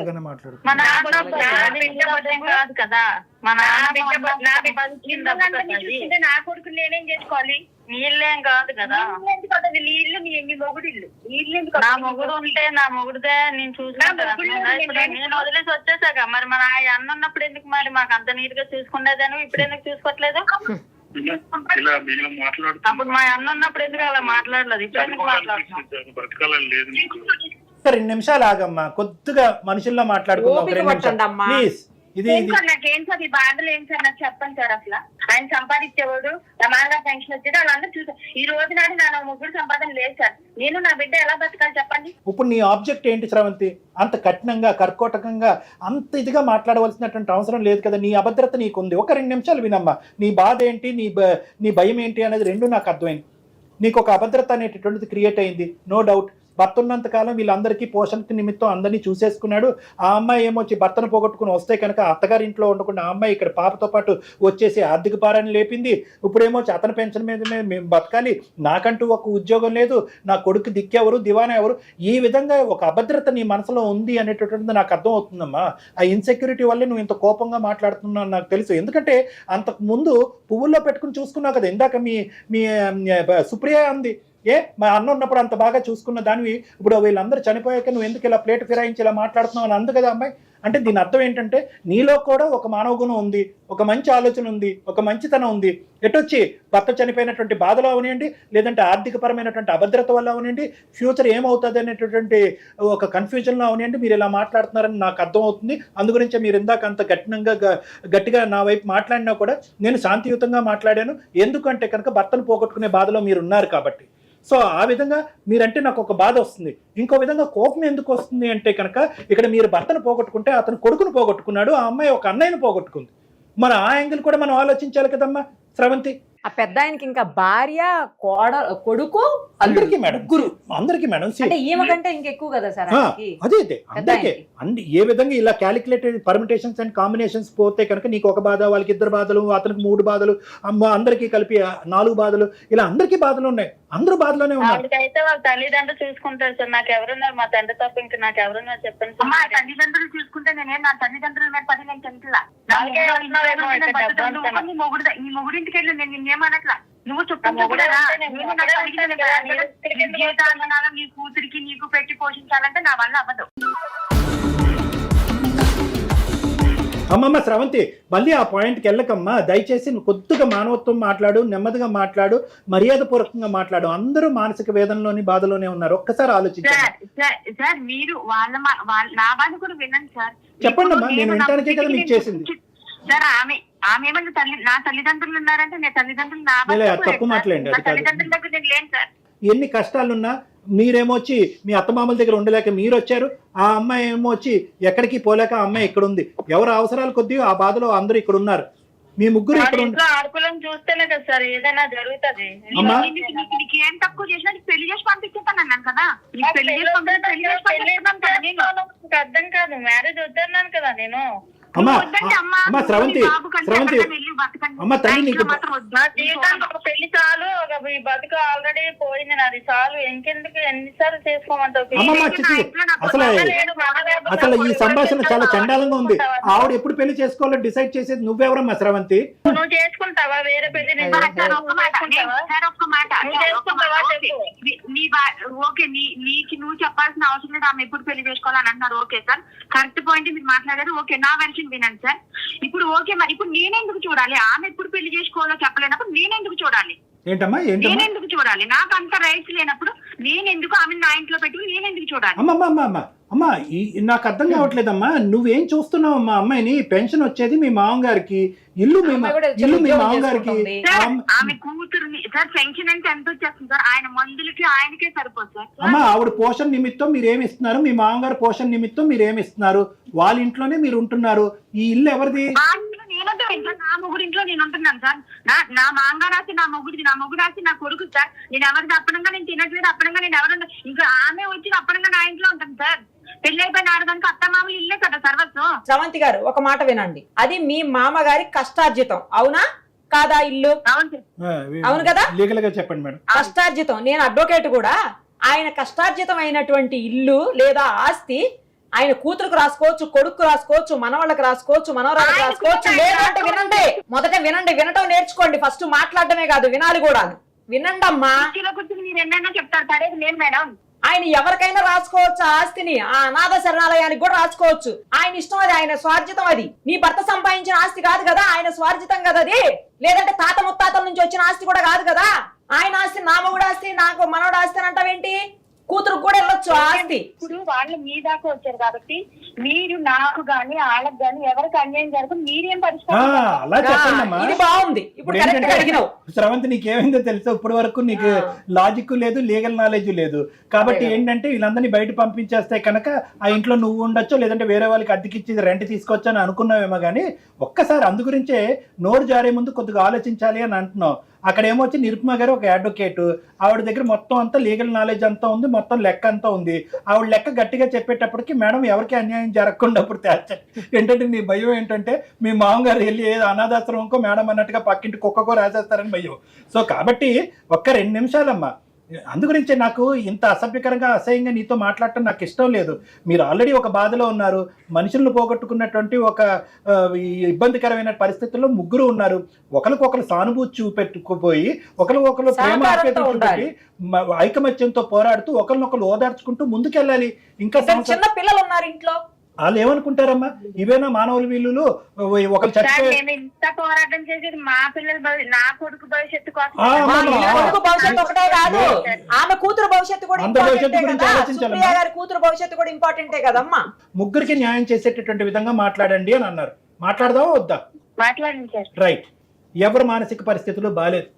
మా నాన్న కాదు కదా, మా చూస్తుంటే నా కొడుకు నేనేం చేసుకోవాలి? నీళ్ళేం కాదు కదా, నీ ఇల్లు నీ మొగుడు ఇల్లు. నీ ఇల్లు నా మొగుడు ఉంటే నా మొగుడుదే నేను చూసుకుంటాను. నేను వదిలేసి వచ్చేసాక మరి మన అన్న ఉన్నప్పుడు ఎందుకు మరి మాకు అంత నీట్ గా చూసుకునేదాను, ఇప్పుడు ఎందుకు చూసుకోవట్లేదు? అప్పుడు మా అన్న ఉన్నప్పుడు ఎందుకు అలా మాట్లాడలేదు, ఇప్పుడు ఎందుకు మాట్లాడుతున్నాం? 2 నిమిషాలు ఆగమ్మా, కొద్దిగా మనుషుల్లో మాట్లాడుకుందాం. 2 నిమిషాలు ప్లీజ్. నాకేం సార్ ఈ బాధలు ఏం సార్ నాకు చెప్పండి సార్. అసలు ఆయన సంపాదించేవాడు, ప్రమాణంగా పెన్షన్ వచ్చేది, వాళ్ళందరూ చూసారు. ఈ రోజు నాడు నా ముగ్గురు సంపాదన లేదు సార్. నేను నా బిడ్డ ఎలా బతకాలి చెప్పండి? ఇప్పుడు నీ ఆబ్జెక్ట్ ఏంటి శ్రవంతి? అంత కఠినంగా కర్కోటకంగా అంత ఇదిగా మాట్లాడవలసినటువంటి అవసరం లేదు కదా. నీ అభద్రత నీకుంది. ఒక 2 నిమిషాలు వినమ్మా. నీ బాధ ఏంటి, నీ భయం ఏంటి అనేది 2 నాకు అర్థమైంది. నీకు ఒక అభద్రత అనేటటువంటిది క్రియేట్ అయింది, నో డౌట్. భర్త ఉన్నంతకాలం వీళ్ళందరికీ పోషణ నిమిత్తం అందరినీ చూసేసుకున్నాడు. ఆ అమ్మాయి ఏమొచ్చి భర్తను పోగొట్టుకుని వస్తే కనుక అత్తగారి ఇంట్లో ఉండకుండా ఆ అమ్మాయి ఇక్కడ పాపతో పాటు వచ్చేసి ఆర్థిక భారాన్ని లేపింది. ఇప్పుడేమొచ్చి అతని పెన్షన్ మీద మేము బతకాలి, నాకంటూ ఒక ఉద్యోగం లేదు, నా కొడుకు దిక్కెవరు, దివానా ఎవరు, ఈ విధంగా ఒక అభద్రత నీ మనసులో ఉంది అనేటటువంటిది నాకు అర్థం అవుతుందమ్మా. ఆ ఇన్సెక్యూరిటీ వల్లే నువ్వు ఇంత కోపంగా మాట్లాడుతున్నావు నాకు తెలుసు. ఎందుకంటే అంతకు ముందు పువ్వుల్లో పెట్టుకుని చూసుకున్నావు కదా. ఇందాక మీ సుప్రియ అంది, మా అన్న ఉన్నప్పుడు అంత బాగా చూసుకున్న దానివి ఇప్పుడు వీళ్ళందరూ చనిపోయాక నువ్వు ఎందుకు ఇలా ప్లేట్ ఫిరాయించి ఇలా మాట్లాడుతున్నావు అని అందు కదా అమ్మాయి. అంటే దీని అర్థం ఏంటంటే నీలో కూడా ఒక మానవ గుణం ఉంది, ఒక మంచి ఆలోచన ఉంది, ఒక మంచితనం ఉంది. ఎటొచ్చి భర్త చనిపోయినటువంటి బాధలో అవనివ్వండి, లేదంటే ఆర్థికపరమైనటువంటి అభద్రత వల్ల అవనివ్వండి, ఫ్యూచర్ ఏమవుతుంది అనేటటువంటి ఒక కన్ఫ్యూజన్లో అవనివ్వండి, మీరు ఇలా మాట్లాడుతున్నారని నాకు అర్థం అవుతుంది. అందుగురించే మీరు ఇందాక అంత గట్టిగా నా వైపు మాట్లాడినా కూడా నేను శాంతియుతంగా మాట్లాడాను. ఎందుకంటే కనుక భర్తను పోగొట్టుకునే బాధలో మీరు ఉన్నారు కాబట్టి. సో ఆ విధంగా మీరంటే నాకు ఒక బాధ వస్తుంది. ఇంకో విధంగా కోపం ఎందుకు వస్తుంది అంటే కనుక ఇక్కడ మీరు భర్తను పోగొట్టుకుంటే అతను కొడుకును పోగొట్టుకున్నాడు, ఆ అమ్మాయి ఒక అన్నయ్యను పోగొట్టుకుంది. మన ఆ యాంగిల్ కూడా మనం ఆలోచించాలి కదమ్మా శ్రవంతి. ఆ పెద్ద ఆయనకి ఇంకా భార్య, కొడుకు, అందరికి మేడం, గురు అందరికి మేడం. అంటే ఈమె కంటే ఇంకెక్కువ కదా సార్. అదే అందరికీ ఏ విధంగా ఇలా క్యాలిక్యులేటెడ్ పర్మిటేషన్స్ అండ్ కాంబినేషన్స్ పోతే కనుక నీకు ఒక బాధ, వాళ్ళకి 2 బాధలు, అతనికి 3 బాధలు, అందరికీ కలిపి 4 బాధలు, ఇలా అందరికీ బాధలు ఉన్నాయి. అందరూ బాధలోనే ఉన్నారు. అయితే వాళ్ళ తల్లిదండ్రులు చూసుకుంటారు సార్. నాకు ఎవరున్నారు? మా తండ్రి తప్ప ఇంకా నాకు ఎవరున్నారు చెప్పండి సార్. మా తల్లిదండ్రులు చూసుకుంటే నేనేం నా తల్లిదండ్రుల మీద పడి నేను చెందుతున్నా. నీ మొగుడింటికి వెళ్ళి నేను నిన్నేమనట్లా. నువ్వు చుట్టూ నీ కూతురికి నీకు పెట్టి పోషించాలంటే నా వల్ల అవ్వదు. అమ్మమ్మ శ్రవంతి, మళ్ళీ ఆ పాయింట్కి వెళ్ళకమ్మా దయచేసి. నువ్వు కొద్దిగా మానవత్వం మాట్లాడు, నెమ్మదిగా మాట్లాడు, మర్యాదపూర్వకంగా మాట్లాడు. అందరూ మానసిక వేదనలోని బాధలోనే ఉన్నారు. ఒక్కసారి ఆలోచించండి సార్. మీరు నా బాధ కూడా వినండి సార్. చెప్పండి అమ్మా, నేను వినటానికే కదా మీకు చేసింది సార్. ఆమె ఏమన్నా నా తల్లిదండ్రులు ఉన్నారంటే నేను తల్లిదండ్రులు తప్పు మాట్లాడండి. అది తల్లిదండ్రుల దగ్గర నేను లేను సార్. ఎన్ని కష్టాలున్నా మీరేమో వచ్చి మీ అత్తమామల దగ్గర ఉండలేక మీరు వచ్చారు, ఆ అమ్మాయి ఏమో వచ్చి ఎక్కడికి పోలేక ఆ అమ్మాయి ఇక్కడ ఉంది. ఎవరు అవసరాలు కొద్దిగా ఆ బాధలో అందరూ ఇక్కడ ఉన్నారు. మీ ముగ్గురు ఇక్కడ ఆడుకులను చూస్తేనే కదా సార్ ఏదైనా జరుగుతుంది. ఏం తక్కువ చేసినా పెళ్లి చేసి పంపించేస్తాను అన్నాను కదా. అర్థం కాదు, మ్యారేజ్ వద్దన్నాను కదా నేను. అమ్మా శ్రవంతి, అమ్మ తల్లి నీకు నా జీవితానికి ఒక పెళ్లి చాలు, ఒక బతుకు ఆల్రెడీ పోయింది నాది చాలు. ఇంకెందుకు ఎన్నిసార్లు చేసుకోమంటావు? అసలు ఈ సంభాషణ చాలా చండాలంగా ఉంది. ఆవిడ ఎప్పుడు పెళ్లి చేసుకోవాలో డిసైడ్ చేసేది నువ్వెవరమ్మా శ్రవంతి? నువ్వు చేసుకుంటావా వేరే పెళ్లి సార్, ఒక్క మాట సార్, ఒక్క మాట ఓకే, నీకు నువ్వు చెప్పాల్సిన అవసరం లేదు. ఆమె ఎప్పుడు పెళ్లి చేసుకోవాలని అంటున్నారు. ఓకే సార్, కరెక్ట్ పాయింట్ మీరు మాట్లాడారు. ఓకే, నా వెర్షన్ వినండి సార్. ఇప్పుడు ఓకే, మరి ఇప్పుడు నేనెందుకు చూడాలి? ఆమె ఎప్పుడు పెళ్లి చేసుకోవాలో చెప్పలేనప్పుడు నేనెందుకు చూడాలి? ఏంటమ్మా నేనెందుకు చూడాలి? నాకు అంత రైట్స్ లేనప్పుడు నేనెందుకు ఆమె నా ఇంట్లో పెట్టుకుని నేనెందుకు చూడాలి? అమ్మా నాకు అర్థం కావట్లేదమ్మా, నువ్వేం చూస్తున్నావమ్మా? అమ్మాయిని పెన్షన్ వచ్చేది మీ మామగారికి, ఇల్లు మీ మామగారికి. ఆమె కూతురుని సార్ పెన్షన్ అంటే ఎంత వచ్చేస్తుంది సార్? ఆయన మందులకి ఆయనకే సరిపోదు సార్. అమ్మా ఆవిడ పోషణ నిమిత్తం మీరు ఏమి ఇస్తున్నారు? మీ మామగారు పోషణ నిమిత్తం మీరు ఏమి ఇస్తున్నారు? వాళ్ళ ఇంట్లోనే మీరు ఉంటున్నారు. ఈ ఇల్లు ఎవరిది? నా మొగుడు ఇంట్లో నేను ఉంటున్నాను సార్. నా మామగారు రాసి నా మొగుడిది, నా మొగుడు రాసి నా కొడుకు సార్. నేను ఎవరిది అప్పనంగా నేను తినట్లేదు, అప్పనంగా నేను ఎవరు ఇంకా ఆమె వచ్చి అప్పనంగా నా ఇంట్లో ఉంటాను సార్. పెళ్లి అయిపోయిన ఆడదానికి అత్త మామూలు ఇల్లే కదా సర్వస్వం. శ్రవంతి గారు ఒక మాట వినండి, అది మీ మామగారి కష్టార్జితం, అవునా కాదా ఇల్లు? అవును కదా, లీగల్ గా చెప్పండి మేడం. కష్టార్జితం. నేను అడ్వకేట్ కూడా. ఆయన కష్టార్జితం అయినటువంటి ఇల్లు లేదా ఆస్తి ఆయన కూతురుకు రాసుకోవచ్చు, కొడుకు రాసుకోవచ్చు, మనవాళ్ళకి రాసుకోవచ్చు, మనవరాళ్ళకి రాసుకోవచ్చు. లేదంటే వినండి, మొదట వినండి, వినటం నేర్చుకోండి. ఫస్ట్ మాట్లాడటమే కాదు, వినాలి కూడా. వినండి అమ్మా. మీరు ఎన్నైనా చెప్తారు సరే లేదు మేడం. ఆయన ఎవరికైనా రాసుకోవచ్చు ఆ ఆస్తిని, ఆ అనాథ శరణాలయానికి కూడా రాసుకోవచ్చు. ఆయన ఇష్టం, అది ఆయన స్వార్జితం. అది నీ భర్త సంపాదించిన ఆస్తి కాదు కదా, ఆయన స్వార్జితం కదా అది. లేదంటే తాత ముత్తాతల నుంచి వచ్చిన ఆస్తి కూడా కాదు కదా. ఆయన ఆస్తి నా మొగుడు ఆస్తి, నాకు మనవడు ఆస్తి అని అంటావేంటి? కూతురు కూడా వెళ్ళొచ్చు ఆస్తి. ఇప్పుడు వాళ్ళు మీ దాకా వచ్చారు కాబట్టి మీరు నాకు గాని వాళ్ళకి గాని ఎవరికి అన్యాయం జరగదు, మీరేం పరిష్కారం. ఇది బాగుంది. ఇప్పుడు కరెక్ట్ అడిగినావు శ్రవంతి, నీకేమైందో తెలుసా? ఇప్పటి వరకు నీకు లాజిక్ లేదు, లీగల్ నాలెడ్జ్ లేదు. కాబట్టి ఏంటంటే వీళ్ళందరినీ బయట పంపించేస్తే కనుక ఆ ఇంట్లో నువ్వు ఉండొచ్చు, లేదంటే వేరే వాళ్ళకి అద్దెకిచ్చి రెంట్ తీసుకోవచ్చు అని అనుకున్నావేమో. కానీ ఒక్కసారి అందు గురించే నోరు జారే ముందు కొద్దిగా ఆలోచించాలి అని అంటున్నావు. అక్కడ ఏమొచ్చి నిరుపమ గారు ఒక అడ్వకేట్, ఆవిడ దగ్గర మొత్తం అంతా లీగల్ నాలెడ్జ్ అంతా ఉంది, మొత్తం లెక్క అంతా ఉంది. ఆవిడ లెక్క గట్టిగా చెప్పేటప్పటికి మేడం ఎవరికి అన్యాయం జరగకుండా అప్పుడు ఏంటంటే నీ భయం ఏంటంటే మీ మామగారు వెళ్ళి ఏదో అనాథాశ్రమంకో మేడం అన్నట్టుగా పక్కింటి కుక్కకో రాసేస్తారని భయం. సో కాబట్టి ఒక్క 2 నిమిషాలమ్మా, అందు గురించే నాకు ఇంత అసభ్యకరంగా అసహ్యంగా నీతో మాట్లాడటం నాకు ఇష్టం లేదు. మీరు ఆల్రెడీ ఒక బాధలో ఉన్నారు, మనుషులను పోగొట్టుకున్నటువంటి ఒక ఇబ్బందికరమైన పరిస్థితుల్లో ముగ్గురు ఉన్నారు. ఒకరికొకరు సానుభూతి చూపెట్టుకుపోయి ఒకరికొకరు ప్రేమ చూపెట్టి ఐకమత్యంతో పోరాడుతూ ఒకరినొకరు ఓదార్చుకుంటూ ముందుకెళ్ళాలి. ఇంకా చిన్న పిల్లలు ఉన్నారు ఇంట్లో, వాళ్ళు ఏమనుకుంటారమ్మా? ఇవేనా మానవుల విలువలు? ఒకరు ఇంత పోరాటం చేసేది మా పిల్లల నా కొడుకు భవిష్యత్తు కోసం. భవిష్యత్తు ఒకటే కాదు, ఆమె కూతురు భవిష్యత్తు కూడా, సుప్రియ గారి కూతురు భవిష్యత్తు కూడా ఇంపార్టెంటే కదమ్మా. ముగ్గురికి న్యాయం చేసేటటువంటి విధంగా మాట్లాడండి అని అన్నారు. మాట్లాడదామా వద్దా? మాట్లాడండి. రైట్. ఎవరి మానసిక పరిస్థితులు బాలేదు,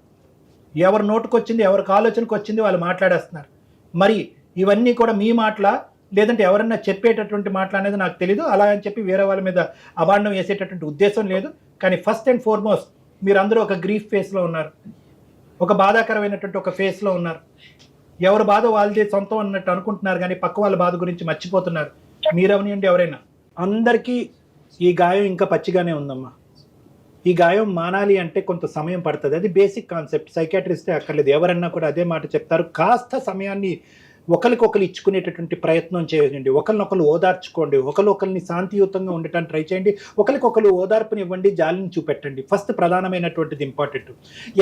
ఎవరి నోటుకొచ్చింది, ఎవరికి ఆలోచనకు వచ్చింది వాళ్ళు మాట్లాడేస్తున్నారు. మరి ఇవన్నీ కూడా మీ మాటలా లేదంటే ఎవరన్నా చెప్పేటటువంటి మాటలు అనేది నాకు తెలీదు. అలా అని చెప్పి వేరే వాళ్ళ మీద అభాండం వేసేటటువంటి ఉద్దేశం లేదు. కానీ ఫస్ట్ అండ్ ఫార్మోస్ట్ మీరందరూ ఒక గ్రీఫ్ ఫేస్లో ఉన్నారు, ఒక బాధాకరమైనటువంటి ఒక ఫేస్లో ఉన్నారు. ఎవరి బాధ వాళ్ళదే సొంతం అన్నట్టు అనుకుంటున్నారు, కానీ పక్క వాళ్ళ బాధ గురించి మర్చిపోతున్నారు. మీరవనియండి ఎవరైనా. అందరికీ ఈ గాయం ఇంకా పచ్చిగానే ఉందమ్మా. ఈ గాయం మానాలి అంటే కొంత సమయం పడుతుంది. అది బేసిక్ కాన్సెప్ట్. సైకాట్రిస్టే అక్కర్లేదు, ఎవరన్నా కూడా అదే మాట చెప్తారు. కాస్త సమయాన్ని ఒకరికొకరు ఇచ్చుకునేటటువంటి ప్రయత్నం చేయండి. ఒకరినొకరు ఓదార్చుకోండి, ఒకరిని శాంతియుతంగా ఉండటానికి ట్రై చేయండి. ఒకరికొకరు ఓదార్పునివ్వండి, జాలిని చూపెట్టండి. ఫస్ట్ ప్రధానమైనటువంటిది ఇంపార్టెంట్.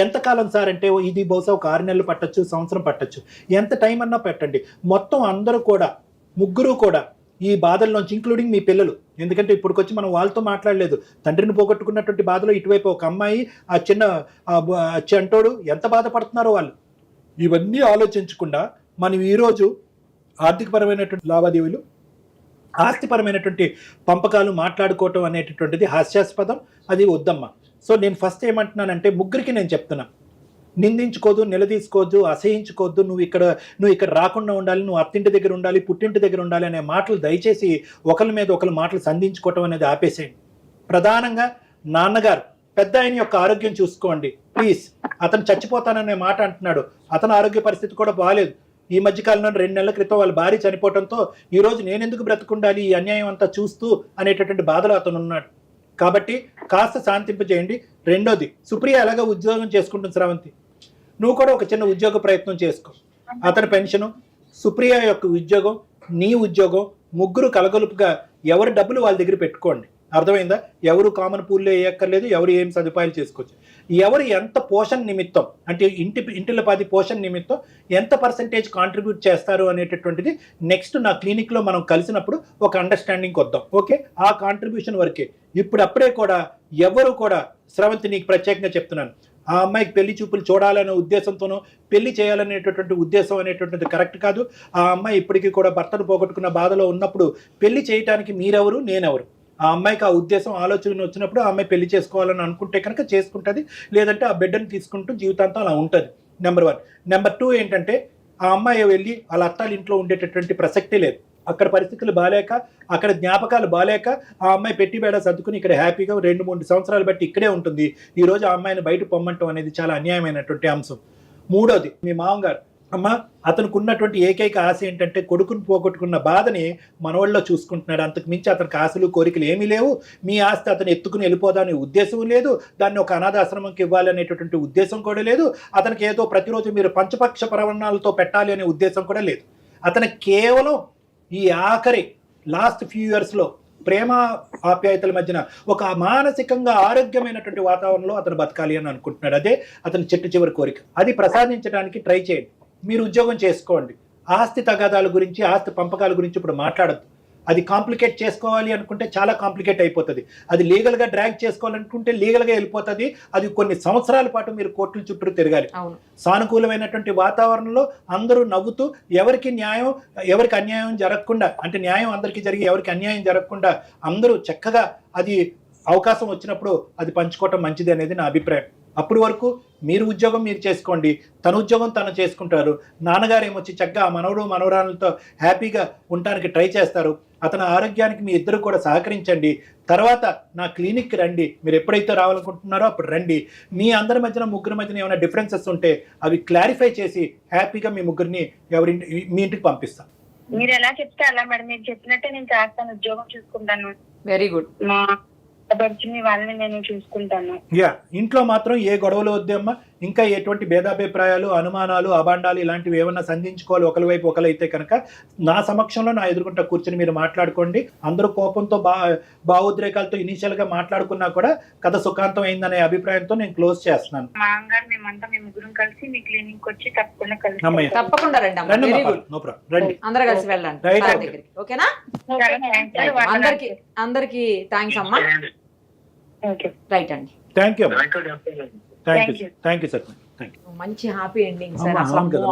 ఎంతకాలం సార్ అంటే ఇది బహుశా ఒక 6 నెలలు పట్టచ్చు, సంవత్సరం పట్టచ్చు, ఎంత టైం అన్నా పెట్టండి. మొత్తం అందరూ కూడా, ముగ్గురు కూడా ఈ బాధల్లోంచి, ఇంక్లూడింగ్ మీ పిల్లలు, ఎందుకంటే ఇప్పటికొచ్చి మనం వాళ్ళతో మాట్లాడలేదు. తండ్రిని పోగొట్టుకున్నటువంటి బాధలో ఇటువైపు ఒక అమ్మాయి, ఆ చిన్న చంటోడు ఎంత బాధపడుతున్నారో వాళ్ళు. ఇవన్నీ ఆలోచించకుండా మనం ఈరోజు ఆర్థికపరమైనటువంటి లావాదేవీలు, ఆస్తిపరమైనటువంటి పంపకాలు మాట్లాడుకోవటం అనేటటువంటిది హాస్యాస్పదం. అది వద్దమ్మా. సో నేను ఫస్ట్ ఏమంటున్నానంటే ముగ్గురికి నేను చెప్తున్నా, నిందించుకోదు, నిలదీసుకోవద్దు, అసహించుకోవద్దు. నువ్వు ఇక్కడ రాకుండా ఉండాలి, నువ్వు అత్తింటి దగ్గర ఉండాలి, పుట్టింటి దగ్గర ఉండాలి అనే మాటలు దయచేసి ఒకరి మీద ఒకరు మాటలు సంధించుకోవటం అనేది ఆపేసేయండి. ప్రధానంగా నాన్నగారు, పెద్ద ఆయన యొక్క ఆరోగ్యం చూసుకోండి ప్లీజ్. అతను చచ్చిపోతాననే మాట అంటున్నాడు, అతని ఆరోగ్య పరిస్థితి కూడా బాగాలేదు. ఈ మధ్యకాలంలో 2 నెలల క్రితం వాళ్ళ భార్య చనిపోవడంతో ఈరోజు నేనెందుకు బ్రతుకుండాలి ఈ అన్యాయం అంతా చూస్తూ అనేటటువంటి బాధలో అతను ఉన్నాడు. కాబట్టి కాస్త శాంతింపజేయండి. రెండోది, సుప్రియ ఎలాగో ఉద్యోగం చేసుకుంటుంది శ్రావంతి, నువ్వు కూడా ఒక చిన్న ఉద్యోగ ప్రయత్నం చేసుకో. అతని పెన్షను, సుప్రియ యొక్క ఉద్యోగం, నీ ఉద్యోగం, ముగ్గురు కలగలుపుగా ఎవరి డబ్బులు వాళ్ళ దగ్గర పెట్టుకోండి. అర్థమైందా? ఎవరు కామన్ పూల్లో వేయక్కర్లేదు, ఎవరు ఏం సదుపాయాలు చేసుకోవచ్చు. ఎవరు ఎంత పోషణ నిమిత్తం అంటే ఇంటిలో 10 పోషణ నిమిత్తం ఎంత పర్సెంటేజ్ కాంట్రిబ్యూట్ చేస్తారు అనేటటువంటిది నెక్స్ట్ నా క్లినిక్లో మనం కలిసినప్పుడు ఒక అండర్స్టాండింగ్కి వద్దాం. ఓకే, ఆ కాంట్రిబ్యూషన్ వరకే. ఇప్పుడప్పుడే కూడా ఎవరు కూడా స్రవంతి నీకు ప్రత్యేకంగా చెప్తున్నాను, ఆ అమ్మాయికి పెళ్లి చూపులు చూడాలనే ఉద్దేశంతోనో పెళ్లి చేయాలనేటటువంటి ఉద్దేశం అనేటువంటిది కరెక్ట్ కాదు. ఆ అమ్మాయి ఇప్పటికీ కూడా భర్తను పోగొట్టుకున్న బాధలో ఉన్నప్పుడు పెళ్లి చేయడానికి మీరెవరు, నేనెవరు? ఆ అమ్మాయికి ఆ ఉద్దేశం ఆలోచన వచ్చినప్పుడు ఆ అమ్మాయి పెళ్లి చేసుకోవాలని అనుకుంటే కనుక చేసుకుంటుంది, లేదంటే ఆ బిడ్డను తీసుకుంటూ జీవితాంతం అలా ఉంటుంది. నెంబర్ 1. నెంబర్ 2 ఏంటంటే ఆ అమ్మాయి వెళ్ళి వాళ్ళ అత్తాల ఇంట్లో ఉండేటటువంటి ప్రసక్తి లేదు. అక్కడ పరిస్థితులు బాగాలేక, అక్కడ జ్ఞాపకాలు బాగాలేక ఆ అమ్మాయి పెట్టి బేడ సర్దుకుని ఇక్కడ హ్యాపీగా 2-3 సంవత్సరాలు బట్టి ఇక్కడే ఉంటుంది. ఈరోజు ఆ అమ్మాయిని బయట పొమ్మంటం అనేది చాలా అన్యాయమైనటువంటి అంశం. 3వది, మీ మామగారు అమ్మ అతనికి ఉన్నటువంటి ఏకైక ఆశ ఏంటంటే కొడుకుని పోగొట్టుకున్న బాధని మనవాళ్ళలో చూసుకుంటున్నాడు. అంతకు మించి అతనికి ఆశలు కోరికలు ఏమీ లేవు. మీ ఆస్తి అతను ఎత్తుకుని వెళ్ళిపోదామనే ఉద్దేశం లేదు, దాన్ని ఒక అనాథాశ్రమంకి ఇవ్వాలి అనేటటువంటి ఉద్దేశం కూడా లేదు. అతనికి ఏదో ప్రతిరోజు మీరు పంచపక్ష పరవణాలతో పెట్టాలి అనే ఉద్దేశం కూడా లేదు. అతనికి కేవలం ఈ ఆఖరి లాస్ట్ ఫ్యూ ఇయర్స్లో ప్రేమ ఆప్యాయతల మధ్యన ఒక మానసికంగా ఆరోగ్యమైనటువంటి వాతావరణంలో అతను బతకాలి అని అనుకుంటున్నాడు. అదే అతని చివరి కోరిక. అది ప్రసాదించడానికి ట్రై చేయండి. మీరు ఉద్యోగం చేసుకోండి. ఆస్తి తగాదాల గురించి, ఆస్తి పంపకాల గురించి ఇప్పుడు మాట్లాడద్దు. అది కాంప్లికేట్ చేసుకోవాలి అనుకుంటే చాలా కాంప్లికేట్ అయిపోతుంది. అది లీగల్గా డ్రాగ్ చేసుకోవాలనుకుంటే లీగల్గా వెళ్ళిపోతుంది. అది కొన్ని సంవత్సరాల పాటు మీరు కోర్టుల చుట్టూ తిరగాలి. సానుకూలమైనటువంటి వాతావరణంలో అందరూ నవ్వుతూ ఎవరికి అన్యాయం జరగకుండా, అంటే న్యాయం అందరికీ జరిగి ఎవరికి అన్యాయం జరగకుండా అందరూ చక్కగా అది అవకాశం వచ్చినప్పుడు అది పంచుకోవటం మంచిది అనేది నా అభిప్రాయం. అప్పటి వరకు మీరు ఉద్యోగం మీరు చేసుకోండి, తన ఉద్యోగం తను చేసుకుంటారు. నాన్నగారు ఏమొచ్చి చక్కగా మనవడు మనవరాలతో హ్యాపీగా ఉండటానికి ట్రై చేస్తారు. అతని ఆరోగ్యానికి మీ ఇద్దరు కూడా సహకరించండి. తర్వాత నా క్లినిక్కి రండి. మీరు ఎప్పుడైతే రావాలనుకుంటున్నారో అప్పుడు రండి. మీ అందరి మధ్యన ముగ్గురి మధ్యన ఏమైనా డిఫరెన్సెస్ ఉంటే అవి క్లారిఫై చేసి హ్యాపీగా మీ ముగ్గురిని మీ ఇంటికి పంపిస్తాను. మీరు ఎలా చెప్తే అలా మేడం, మీరు చెప్పినట్టే నేను చేస్తాను, ఉద్యోగం చూసుకుంటాను. Very good. వాళ్ళని నేను చూసుకుంటాను. ఇంట్లో మాత్రం ఏ గొడవలు వద్దమ్మా. ఇంకా ఎటువంటి భేదాభిప్రాయాలు, అనుమానాలు, అబాండాలు ఇలాంటివి ఏమన్నా సంధించుకోవాలి ఒకరి వైపు ఒకరైతే కనుక నా సమక్షంలో నా ఎదుర్కొంటా కూర్చొని మీరు మాట్లాడుకోండి. అందరూ కోపంతో భావోద్రేకాలతో ఇనీషియల్ గా మాట్లాడుకున్నా కూడా కథ సుఖాంతం అయిందనే అభిప్రాయంతో నేను క్లోజ్ చేస్తున్నాను. మేమంతా మీ ముగ్గురం కలిసి మీ క్లినిక్ వచ్చి తప్పకుండా రండి. అందరూ కలిసి వెళ్ళండి. ఓకేనా? అందరికి థ్యాంక్స్ అమ్మా. రైట్ అండి. Thank you sir. మంచి హ్యాపీ ఎండింగ్ సార్.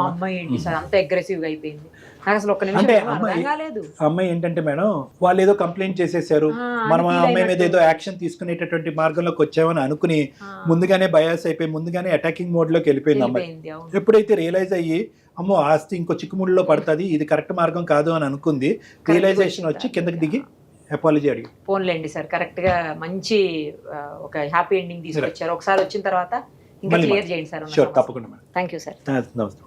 అమ్మాయి ఏంటి సార్ అంత అగ్రెసివ్ గా అయిపోయింది. నాకు అసలు ఒక్క అంటే నిమిషం అమ్మాయి ఏంటంటే మేడం, వాళ్ళు ఏదో కంప్లైంట్ చేసేసారు, మనం ఆ అమ్మాయి మీద ఏదో యాక్షన్ తీసుకునేటటువంటి మార్గంలోకి వచ్చామని అనుకుని ముందుగానే బయాస్ అయిపోయి ముందుగానే అటాకింగ్ మోడ్ లోకి వెళ్ళిపోయింది అమ్మాయి. ఎప్పుడైతే రియలైజ్ అయ్యి అమ్మో ఆస్తి ఇంకో చిక్కుముడిలో పడుతుంది, ఇది కరెక్ట్ మార్గం కాదు అని అనుకుంది, రియలైజేషన్ వచ్చి కిందకి దిగి అపాలజీ అడిగి ఫోన్లేండి సార్. కరెక్ట్ గా మంచి ఒక హ్యాపీ ఎండింగ్ తీసుకొచ్చారు. ఒకసారి వచ్చిన తర్వాత ఇంకా క్లియర్ చేయండి సార్. తప్పకుండా. Thank you sir. నమస్తే.